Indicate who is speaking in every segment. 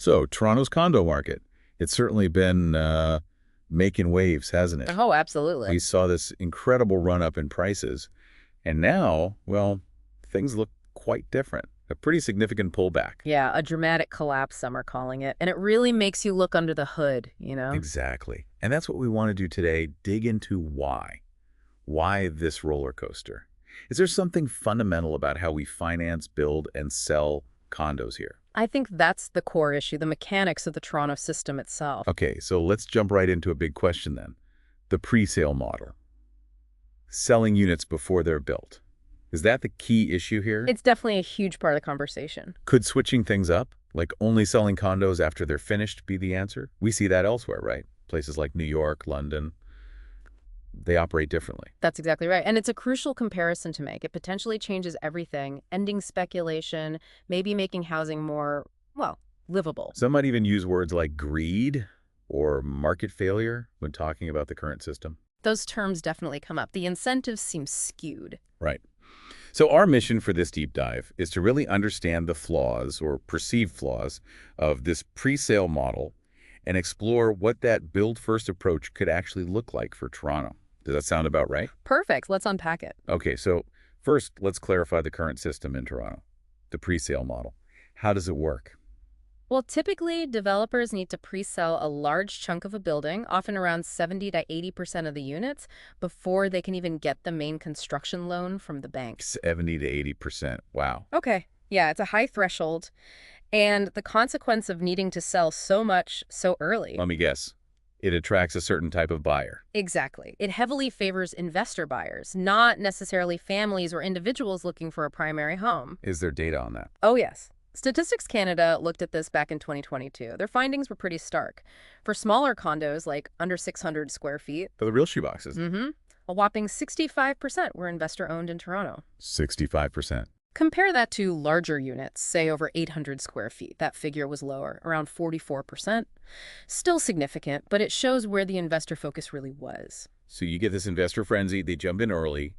Speaker 1: So, Toronto's condo market, it's certainly been making waves, hasn't it?
Speaker 2: Oh, absolutely.
Speaker 1: We saw this incredible run-up in prices, and now, well, things look quite different. A pretty significant pullback.
Speaker 2: Yeah, a dramatic collapse, some are calling it. And it really makes you look under the hood, you know?
Speaker 1: Exactly. And that's what we want to do today, dig into why. Why this roller coaster? Is there something fundamental about how we finance, build, and sell condos here?
Speaker 2: I think that's the core issue, the mechanics of the Toronto system itself.
Speaker 1: Okay, so let's jump right into a big question then. The pre-sale model. Selling units before they're built. Is that the key issue here?
Speaker 2: It's definitely a huge part of the conversation.
Speaker 1: Could switching things up, like only selling condos after they're finished, be the answer? We see that elsewhere, right? Places like New York, London, they operate differently.
Speaker 2: That's exactly right. And it's a crucial comparison to make. It potentially changes everything, ending speculation, maybe making housing more, well, livable.
Speaker 1: Some might even use words like greed or market failure when talking about the current system.
Speaker 2: Those terms definitely come up. The incentives seem skewed.
Speaker 1: Right. So our mission for this deep dive is to really understand the flaws or perceived flaws of this pre-sale model and explore what that build-first approach could actually look like for Toronto. Does that sound about right?
Speaker 2: Perfect. Let's unpack it.
Speaker 1: Okay, so first, let's clarify the current system in Toronto, the pre-sale model. How does it work?
Speaker 2: Well, typically, developers need to pre-sell a large chunk of a building, often around 70 to 80% of the units, before they can even get the main construction loan from the bank.
Speaker 1: 70 to 80%. Wow.
Speaker 2: Okay. Yeah, it's a high threshold. And the consequence of needing to sell so much so early.
Speaker 1: Let me guess. It attracts a certain type of buyer.
Speaker 2: Exactly. It heavily favors investor buyers, not necessarily families or individuals looking for a primary home.
Speaker 1: Is there data on that?
Speaker 2: Oh, yes. Statistics Canada looked at this back in 2022. Their findings were pretty stark. For smaller condos, like under 600 square feet,
Speaker 1: For the real shoeboxes.
Speaker 2: a whopping 65% were investor-owned in Toronto.
Speaker 1: 65%.
Speaker 2: Compare that to larger units, say over 800 square feet. That figure was lower, around 44%. Still significant, but it shows where the investor focus really was.
Speaker 1: So you get this investor frenzy, they jump in early,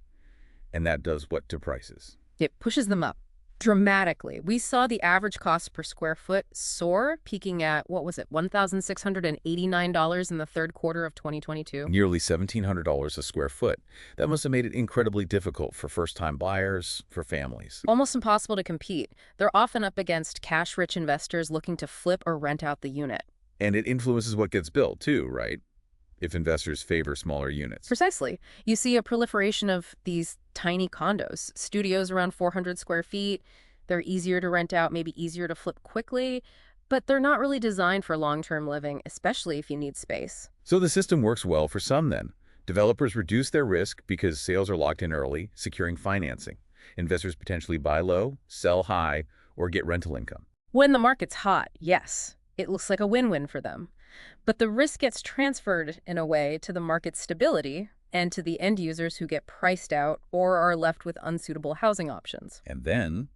Speaker 1: and that does what to prices?
Speaker 2: It pushes them up dramatically. We saw the average cost per square foot soar, peaking at, what was it, $1,689 in the third quarter of 2022.
Speaker 1: Nearly $1,700 a square foot. That must have made it incredibly difficult for first-time buyers, for families.
Speaker 2: Almost impossible to compete. They're often up against cash-rich investors looking to flip or rent out the unit.
Speaker 1: And it influences what gets built, too, right? If investors favor smaller units.
Speaker 2: Precisely. You see a proliferation of these tiny condos, studios around 400 square feet. They're easier to rent out, maybe easier to flip quickly, but they're not really designed for long-term living, especially if you need space.
Speaker 1: So the system works well for some then. Developers reduce their risk because sales are locked in early, securing financing. Investors potentially buy low, sell high, or get rental income.
Speaker 2: When the market's hot, yes, it looks like a win-win for them. But the risk gets transferred, in a way, to the market stability and to the end users who get priced out or are left with unsuitable housing options.
Speaker 1: And then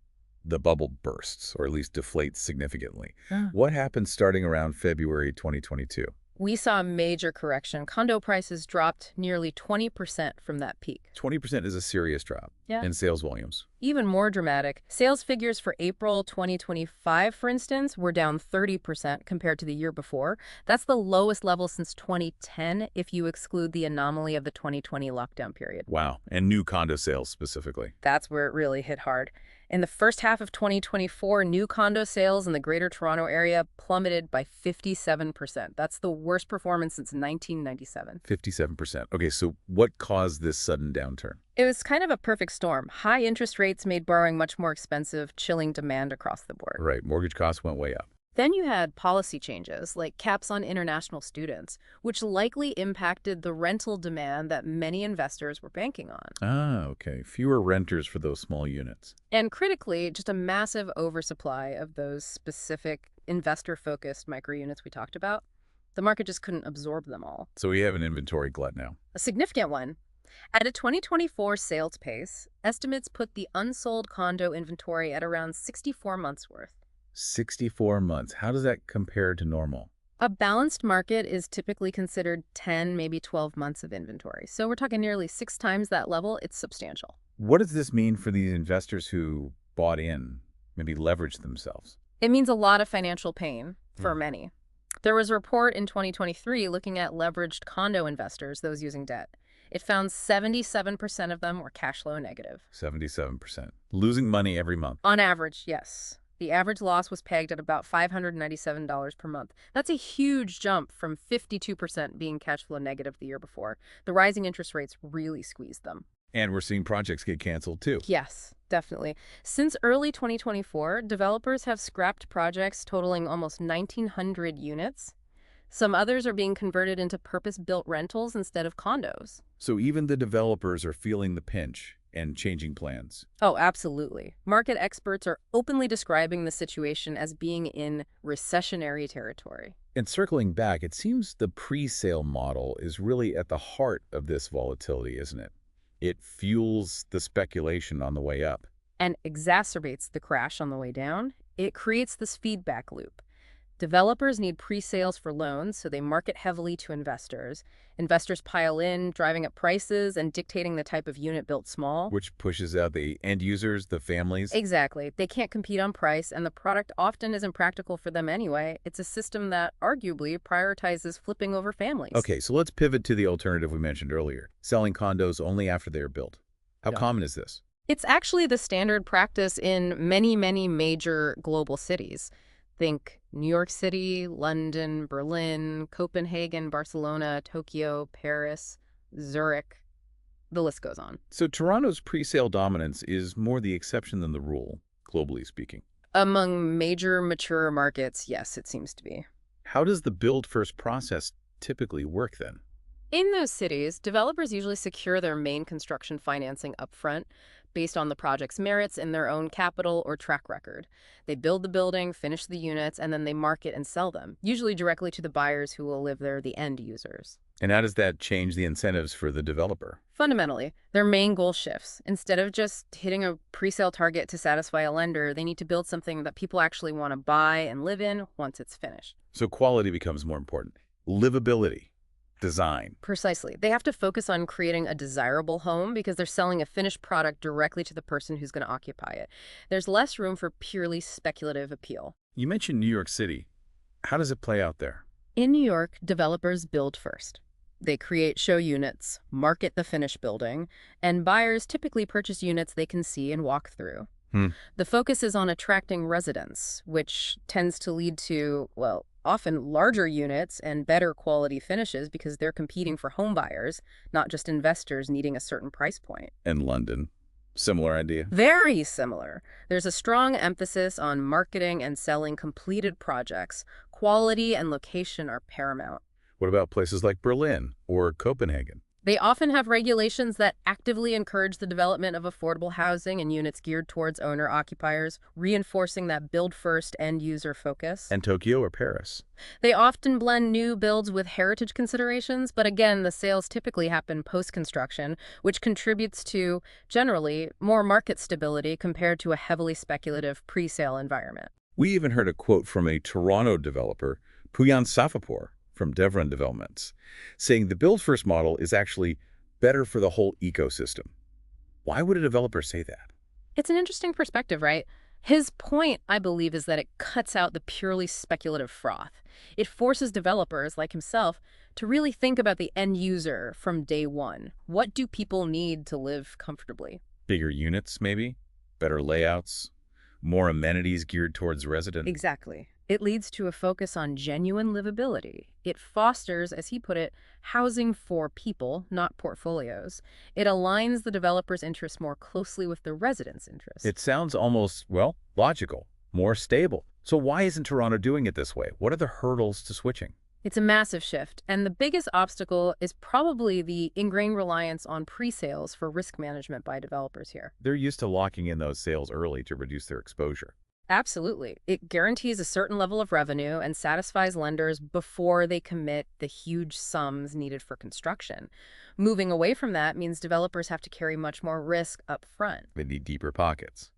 Speaker 1: the bubble bursts, or at least deflates significantly.
Speaker 2: Yeah.
Speaker 1: What happened starting around February 2022?
Speaker 2: We saw a major correction. Condo prices dropped nearly 20% from that peak.
Speaker 1: 20% is a serious drop in sales volumes.
Speaker 2: Even more dramatic, sales figures for April 2025, for instance, were down 30% compared to the year before. That's the lowest level since 2010 if you exclude the anomaly of the 2020 lockdown period.
Speaker 1: Wow. And new condo sales specifically.
Speaker 2: That's where it really hit hard. In the first half of 2024, new condo sales in the Greater Toronto Area plummeted by 57%. That's the worst performance since 1997.
Speaker 1: 57%. Okay, so what caused this sudden downturn?
Speaker 2: It was kind of a perfect storm. High interest rates made borrowing much more expensive, chilling demand across the board.
Speaker 1: Right, mortgage costs went way up.
Speaker 2: Then you had policy changes, like caps on international students, which likely impacted the rental demand that many investors were banking on.
Speaker 1: Ah, okay. Fewer renters for those small units.
Speaker 2: And critically, just a massive oversupply of those specific investor-focused micro-units we talked about. The market just couldn't absorb them all.
Speaker 1: So we have an inventory glut now.
Speaker 2: A significant one. At a 2024 sales pace, estimates put the unsold condo inventory at around 64 months' worth.
Speaker 1: 64 months. How does that compare to normal?
Speaker 2: A balanced market is typically considered 10, maybe 12 months of inventory. So we're talking nearly 6 times that level. It's substantial.
Speaker 1: What does this mean for these investors who bought in, maybe leveraged themselves?
Speaker 2: It means a lot of financial pain. for many. There was a report in 2023 looking at leveraged condo investors, those using debt. It found 77% of them were cash flow negative.
Speaker 1: 77%. Losing money every month.
Speaker 2: On average, yes. The average loss was pegged at about $597 per month. That's a huge jump from 52% being cash flow negative the year before. The rising interest rates really squeezed them.
Speaker 1: And we're seeing projects get canceled too.
Speaker 2: Yes, definitely. Since early 2024, developers have scrapped projects totaling almost 1,900 units. Some others are being converted into purpose-built rentals instead of condos.
Speaker 1: So even the developers are feeling the pinch and changing plans.
Speaker 2: Oh, absolutely. Market experts are openly describing the situation as being in recessionary territory.
Speaker 1: And circling back, it seems the pre-sale model is really at the heart of this volatility, isn't it? It fuels the speculation on the way up.
Speaker 2: And exacerbates the crash on the way down. It creates this feedback loop. Developers need pre-sales for loans, so they market heavily to investors. Investors pile in, driving up prices and dictating the type of unit built small.
Speaker 1: Which pushes out the end users, the families.
Speaker 2: Exactly. They can't compete on price, and the product often isn't practical for them anyway. It's a system that arguably prioritizes flipping over families.
Speaker 1: Okay, so let's pivot to the alternative we mentioned earlier, selling condos only after they are built. How common is this?
Speaker 2: It's actually the standard practice in many, many major global cities. Think New York City, London, Berlin, Copenhagen, Barcelona, Tokyo, Paris, Zurich. The list goes on.
Speaker 1: So Toronto's pre-sale dominance is more the exception than the rule, globally speaking.
Speaker 2: Among major mature markets, yes, it seems to be.
Speaker 1: How does the build-first process typically work then?
Speaker 2: In those cities, developers usually secure their main construction financing upfront based on the project's merits in their own capital or track record. They build the building, finish the units, and then they market and sell them, usually directly to the buyers who will live there, the end users.
Speaker 1: And how does that change the incentives for the developer?
Speaker 2: Fundamentally, their main goal shifts. Instead of just hitting a pre-sale target to satisfy a lender, they need to build something that people actually want to buy and live in once it's finished.
Speaker 1: So quality becomes more important. Livability. Design.
Speaker 2: Precisely. They have to focus on creating a desirable home because they're selling a finished product directly to the person who's going to occupy it. There's less room for purely speculative appeal.
Speaker 1: You mentioned New York City. How does it play out there?
Speaker 2: In New York, developers build first. They create show units, market the finished building, and buyers typically purchase units they can see and walk through. The focus is on attracting residents, which tends to lead to, well, often larger units and better quality finishes because they're competing for home buyers, not just investors needing a certain price point.
Speaker 1: And London. Similar idea?
Speaker 2: Very similar. There's a strong emphasis on marketing and selling completed projects. Quality and location are paramount.
Speaker 1: What about places like Berlin or Copenhagen?
Speaker 2: They often have regulations that actively encourage the development of affordable housing and units geared towards owner-occupiers, reinforcing that build-first end-user focus.
Speaker 1: And Tokyo or Paris?
Speaker 2: They often blend new builds with heritage considerations, but again, the sales typically happen post-construction, which contributes to, generally, more market stability compared to a heavily speculative pre-sale environment.
Speaker 1: We even heard a quote from a Toronto developer, Puyan Safapur, from Devron Developments, saying the build-first model is actually better for the whole ecosystem. Why would a developer say that?
Speaker 2: It's an interesting perspective, right? His point, I believe, is that it cuts out the purely speculative froth. It forces developers, like himself, to really think about the end user from day one. What do people need to live comfortably?
Speaker 1: Bigger units, maybe? Better layouts? More amenities geared towards residents?
Speaker 2: Exactly. It leads to a focus on genuine livability. It fosters, as he put it, housing for people, not portfolios. It aligns the developer's interests more closely with the residents' interests.
Speaker 1: It sounds almost, well, logical, more stable. So why isn't Toronto doing it this way? What are the hurdles to switching?
Speaker 2: It's a massive shift, and the biggest obstacle is probably the ingrained reliance on pre-sales for risk management by developers here.
Speaker 1: They're used to locking in those sales early to reduce their exposure.
Speaker 2: Absolutely. It guarantees a certain level of revenue and satisfies lenders before they commit the huge sums needed for construction. Moving away from that means developers have to carry much more risk up front.
Speaker 1: They need deeper pockets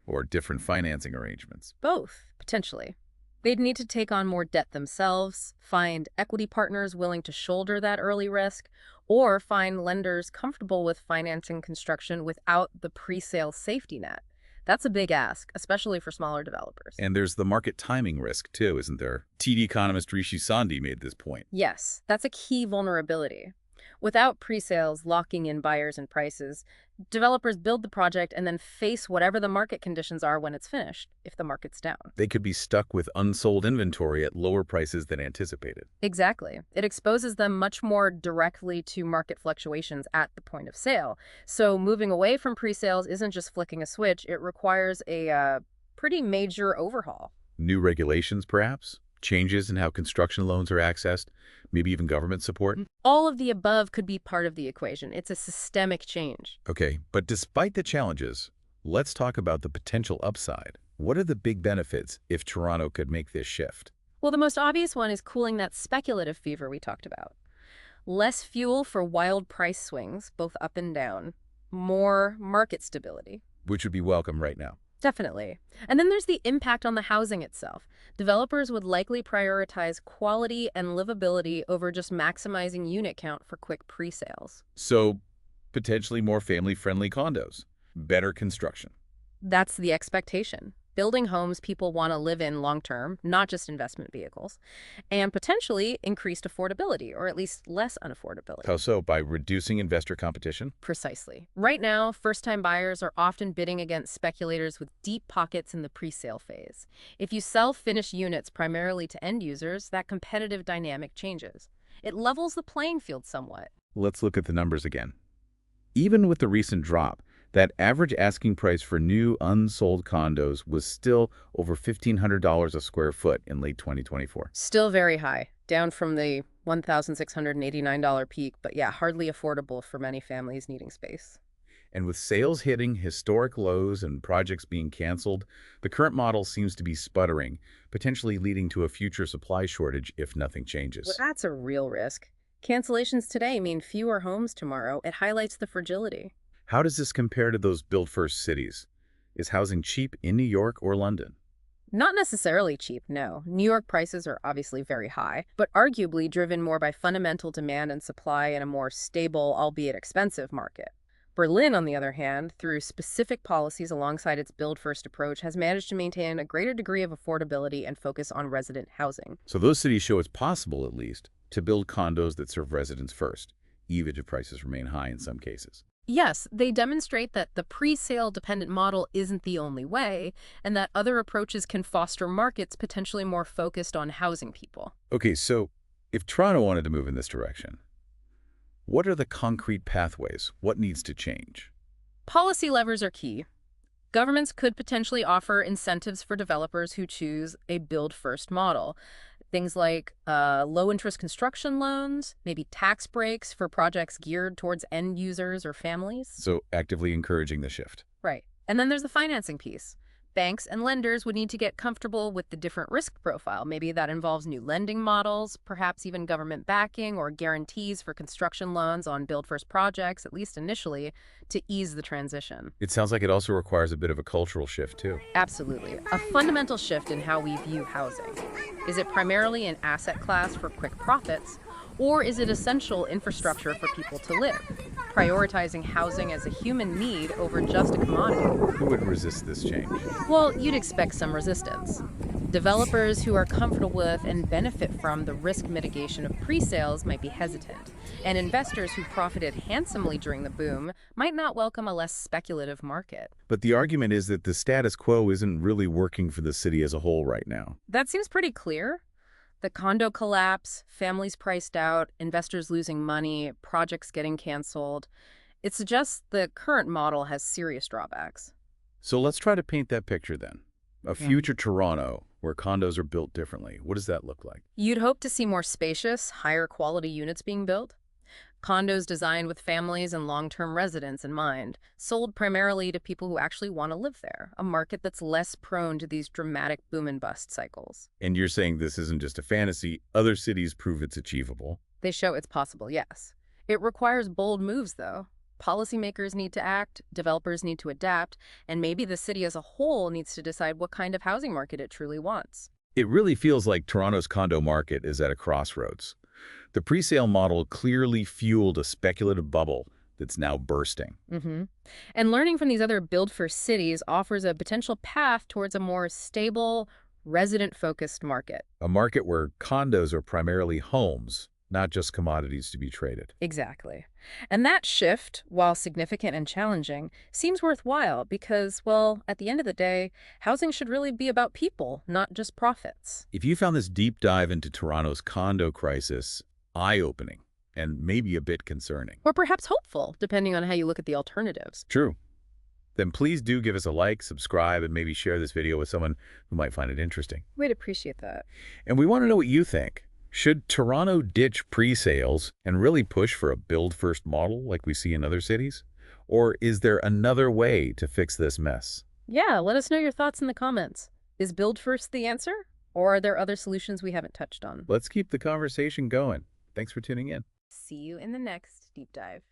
Speaker 1: or different financing arrangements.
Speaker 2: Both, potentially. They'd need to take on more debt themselves, find equity partners willing to shoulder that early risk, or find lenders comfortable with financing construction without the pre-sale safety net. That's a big ask, especially for smaller developers.
Speaker 1: And there's the market timing risk, too, isn't there? TD economist Rishi Sandhi made this point.
Speaker 2: Yes, that's a key vulnerability. Without pre-sales locking in buyers and prices, developers build the project and then face whatever the market conditions are when it's finished, if the market's down.
Speaker 1: They could be stuck with unsold inventory at lower prices than anticipated.
Speaker 2: Exactly. It exposes them much more directly to market fluctuations at the point of sale. So moving away from pre-sales isn't just flicking a switch, it requires a pretty major overhaul.
Speaker 1: New regulations, perhaps? Changes in how construction loans are accessed? Maybe even government support?
Speaker 2: All of the above could be part of the equation. It's a systemic change.
Speaker 1: Okay, but despite the challenges, let's talk about the potential upside. What are the big benefits if Toronto could make this shift?
Speaker 2: Well, the most obvious one is cooling that speculative fever we talked about. Less fuel for wild price swings, both up and down. More market stability.
Speaker 1: Which would be welcome right now.
Speaker 2: Definitely. And then there's the impact on the housing itself. Developers would likely prioritize quality and livability over just maximizing unit count for quick pre-sales.
Speaker 1: So, potentially more family-friendly condos. Better construction.
Speaker 2: That's the expectation. Building homes people want to live in long-term, not just investment vehicles, and potentially increased affordability, or at least less unaffordability.
Speaker 1: How so? By reducing investor competition?
Speaker 2: Precisely. Right now, first-time buyers are often bidding against speculators with deep pockets in the pre-sale phase. If you sell finished units primarily to end users, that competitive dynamic changes. It levels the playing field somewhat.
Speaker 1: Let's look at the numbers again. Even with the recent drop, that average asking price for new unsold condos was still over $1,500 a square foot in late 2024.
Speaker 2: Still very high, down from the $1,689 peak, but yeah, hardly affordable for many families needing space.
Speaker 1: And with sales hitting historic lows and projects being canceled, the current model seems to be sputtering, potentially leading to a future supply shortage if nothing changes.
Speaker 2: Well, that's a real risk. Cancellations today mean fewer homes tomorrow. It highlights the fragility.
Speaker 1: How does this compare to those build-first cities? Is housing cheap in New York or London?
Speaker 2: Not necessarily cheap, no. New York prices are obviously very high, but arguably driven more by fundamental demand and supply in a more stable, albeit expensive market. Berlin, on the other hand, through specific policies alongside its build-first approach, has managed to maintain a greater degree of affordability and focus on resident housing.
Speaker 1: So those cities show it's possible, at least, to build condos that serve residents first, even if prices remain high in some cases.
Speaker 2: Yes, they demonstrate that the pre-sale dependent model isn't the only way, and that other approaches can foster markets potentially more focused on housing people.
Speaker 1: Okay, so if Toronto wanted to move in this direction, what are the concrete pathways? What needs to change?
Speaker 2: Policy levers are key. Governments could potentially offer incentives for developers who choose a build-first model. Things like low-interest construction loans, maybe tax breaks for projects geared towards end users or families.
Speaker 1: So actively encouraging the shift.
Speaker 2: Right. And then there's the financing piece. Banks and lenders would need to get comfortable with the different risk profile. Maybe that involves new lending models, perhaps even government backing or guarantees for construction loans on build-first projects, at least initially, to ease the transition.
Speaker 1: It sounds like it also requires a bit of a cultural shift, too.
Speaker 2: Absolutely. A fundamental shift in how we view housing. Is it primarily an asset class for quick profits, or is it essential infrastructure for people to live, prioritizing housing as a human need over just a commodity?
Speaker 1: Who would resist this change?
Speaker 2: Well, you'd expect some resistance. Developers who are comfortable with and benefit from the risk mitigation of pre-sales might be hesitant, and investors who profited handsomely during the boom might not welcome a less speculative market.
Speaker 1: But the argument is that the status quo isn't really working for the city as a whole right now.
Speaker 2: That seems pretty clear. The condo collapse, families priced out, investors losing money, projects getting canceled. It suggests the current model has serious drawbacks.
Speaker 1: So let's try to paint that picture then. A future Toronto where condos are built differently. What does that look like?
Speaker 2: You'd hope to see more spacious, higher quality units being built. Condos designed with families and long-term residents in mind, sold primarily to people who actually want to live there, a market that's less prone to these dramatic boom and bust cycles.
Speaker 1: And you're saying this isn't just a fantasy. Other cities prove it's achievable.
Speaker 2: They show it's possible, yes. It requires bold moves, though. Policymakers need to act, developers need to adapt, and maybe the city as a whole needs to decide what kind of housing market it truly wants.
Speaker 1: It really feels like Toronto's condo market is at a crossroads. The pre-sale model clearly fueled a speculative bubble that's now bursting.
Speaker 2: hmm And learning from these other build-first cities offers a potential path towards a more stable, resident-focused market.
Speaker 1: A market where condos are primarily homes, not just commodities to be traded.
Speaker 2: Exactly. And that shift, while significant and challenging, seems worthwhile because, well, at the end of the day, housing should really be about people, not just profits.
Speaker 1: If you found this deep dive into Toronto's condo crisis eye-opening and maybe a bit concerning,
Speaker 2: Or perhaps hopeful, depending on how you look at the alternatives.
Speaker 1: true, then please do give us a like, subscribe, and maybe share this video with someone who might find it interesting.
Speaker 2: We'd appreciate that.
Speaker 1: And we want to know what you think. Should Toronto ditch pre-sales and really push for a build-first model like we see in other cities? Or is there another way to fix this mess?
Speaker 2: Yeah, let us know your thoughts in the comments. Is build first the answer? Or are there other solutions we haven't touched on?
Speaker 1: Let's keep the conversation going. Thanks for tuning in.
Speaker 2: See you in the next deep dive.